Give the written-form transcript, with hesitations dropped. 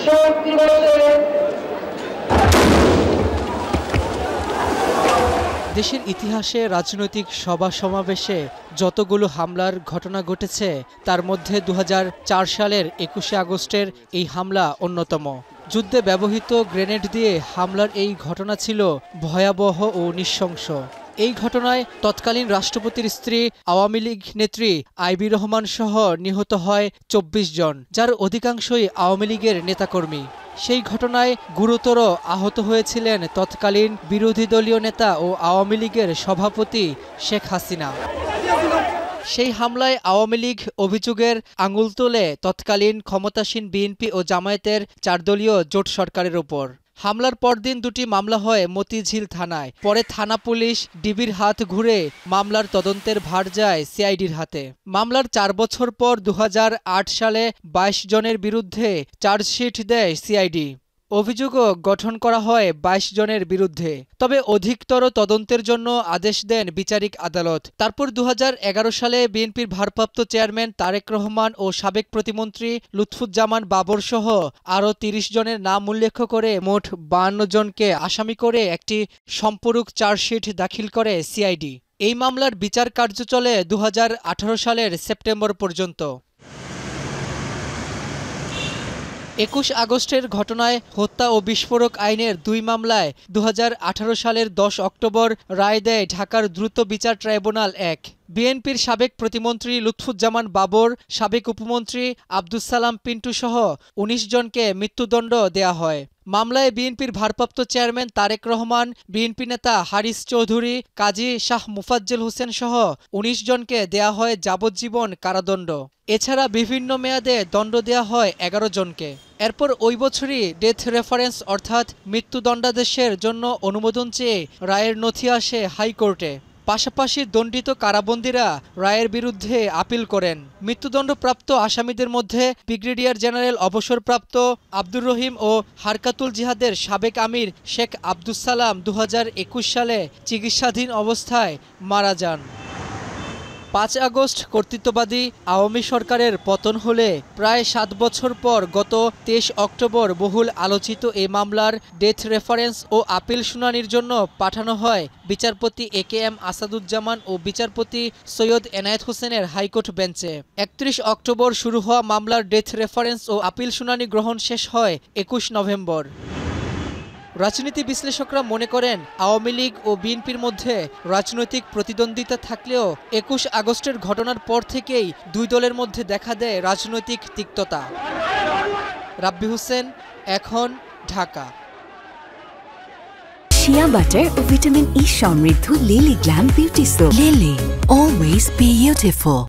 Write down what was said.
শোক দিবসে দেশের ইতিহাসে রাজনৈতিক সভা সমাবেশে যতগুলো হামলার ঘটনা ঘটেছে তার মধ্যে ২০০৪ সালের ২১শে আগস্টের এই হামলা অন্যতম। যুদ্ধে ব্যবহৃত গ্রেনেড দিয়ে হামলার এই ঘটনা ছিল ভয়াবহ ও নৃশংস। এই ঘটনায় তৎকালীন রাষ্ট্রপতির স্ত্রী আওয়ামী লীগ নেত্রী আইবি রহমান সহ নিহত হয় ২৪ জন, যার অধিকাংশই আওয়ামী লীগের নেতাকর্মী। সেই ঘটনায় গুরুতর আহত হয়েছিলেন তৎকালীন বিরোধী দলীয় নেতা ও আওয়ামী লীগের সভাপতি শেখ হাসিনা। সেই হামলায় আওয়ামী লীগ অভিযোগের আঙুল তোলে তৎকালীন ক্ষমতাসীন বিএনপি ও জামায়াতের ৪ দলীয় জোট সরকারের ওপর। হামলার পরদিন দুটি মামলা হয় মতিঝিল থানায়। পরে থানা পুলিশ ডিবির হাত ঘুরে মামলার তদন্তের ভার যায় সিআইডির হাতে। মামলার ৪ বছর পর ২০০৮ সালে ২২ জনের বিরুদ্ধে চার্জশিট দেয় সিআইডি। অভিযোগও গঠন করা হয় ২২ জনের বিরুদ্ধে। তবে অধিকতর তদন্তের জন্য আদেশ দেন বিচারিক আদালত। তারপর ২০১১ সালে বিএনপির ভারপ্রাপ্ত চেয়ারম্যান তারেক রহমান ও সাবেক প্রতিমন্ত্রী লুৎফুজ্জামান বাবর সহ আরও ৩০ জনের নাম উল্লেখ করে মোট ৫২ জনকে আসামি করে একটি সম্পূরক চার্জশিট দাখিল করে সিআইডি। এই মামলার বিচার কার্য চলে ২০১৮ সালের সেপ্টেম্বর পর্যন্ত। ২১ আগস্টের ঘটনায় হত্যা ও বিস্ফোরক আইনের ২ মামলায় ২০১৮ সালের ১০ অক্টোবর রায় দেয় ঢাকার দ্রুত বিচার ট্রাইব্যুনাল ১। বিএনপির সাবেক প্রতিমন্ত্রী লুৎফুজ্জামান বাবর, সাবেক উপমন্ত্রী আব্দুস সালাম পিন্টু সহ ১৯ জনকে মৃত্যুদণ্ড দেয়া হয়। মামলায় বিএনপির ভারপ্রাপ্ত চেয়ারম্যান তারেক রহমান, বিএনপি নেতা হারিস চৌধুরী, কাজী শাহ মুফাজ্জল হোসেন সহ ১৯ জনকে দেয়া হয় যাবজ্জীবন কারাদণ্ড। এছাড়া বিভিন্ন মেয়াদে দণ্ড দেয়া হয় ১১ জনকে। এরপর ওই বছরই ডেথ রেফারেন্স অর্থাৎ মৃত্যুদণ্ডাদেশের জন্য অনুমোদন চেয়ে রায়ের নথি আসে হাইকোর্টে। পাশাপাশি দণ্ডিত কারাবন্দীরা রায়ের বিরুদ্ধে আপিল করেন। মৃত্যুদণ্ডপ্রাপ্ত আসামিদের মধ্যে ব্রিগেডিয়ার জেনারেল অবসরপ্রাপ্ত আব্দুর রহিম ও হারকাতুল জিহাদের সাবেক আমির শেখ আব্দুস সালাম ২০২১ সালে চিকিৎসাধীন অবস্থায় মারা যান। ৫ আগস্ট কর্তৃত্ববাদী আওয়ামী সরকারের পতন হলে প্রায় ৭ বছর পর গত ২৩ অক্টোবর বহুল আলোচিত এই মামলার ডেথ রেফারেন্স ও আপিল শুনানির জন্য পাঠানো হয় বিচারপতি AKM আসাদুজ্জামান ও বিচারপতি সৈয়দ এনায়েত হোসেনের হাইকোর্ট বেঞ্চে। ৩১ অক্টোবর শুরু হওয়া মামলার ডেথ রেফারেন্স ও আপিল শুনানি গ্রহণ শেষ হয় ২১ নভেম্বর। রাজনীতি বিশ্লেষকরা মনে করেন আওয়ামী লীগ ও বিএনপির মধ্যে রাজনৈতিক প্রতিদ্বন্দ্বিতা থাকলেও ২১ আগস্টের ঘটনার পর থেকেই দুই দলের মধ্যে দেখা দেয় রাজনৈতিক তিক্ততা। রাব্বি হোসেন, এখন, ঢাকা। শিয়া বাটার ও ভিটামিন ই সমৃদ্ধ lily glam beauty soap. Lily, always beautiful.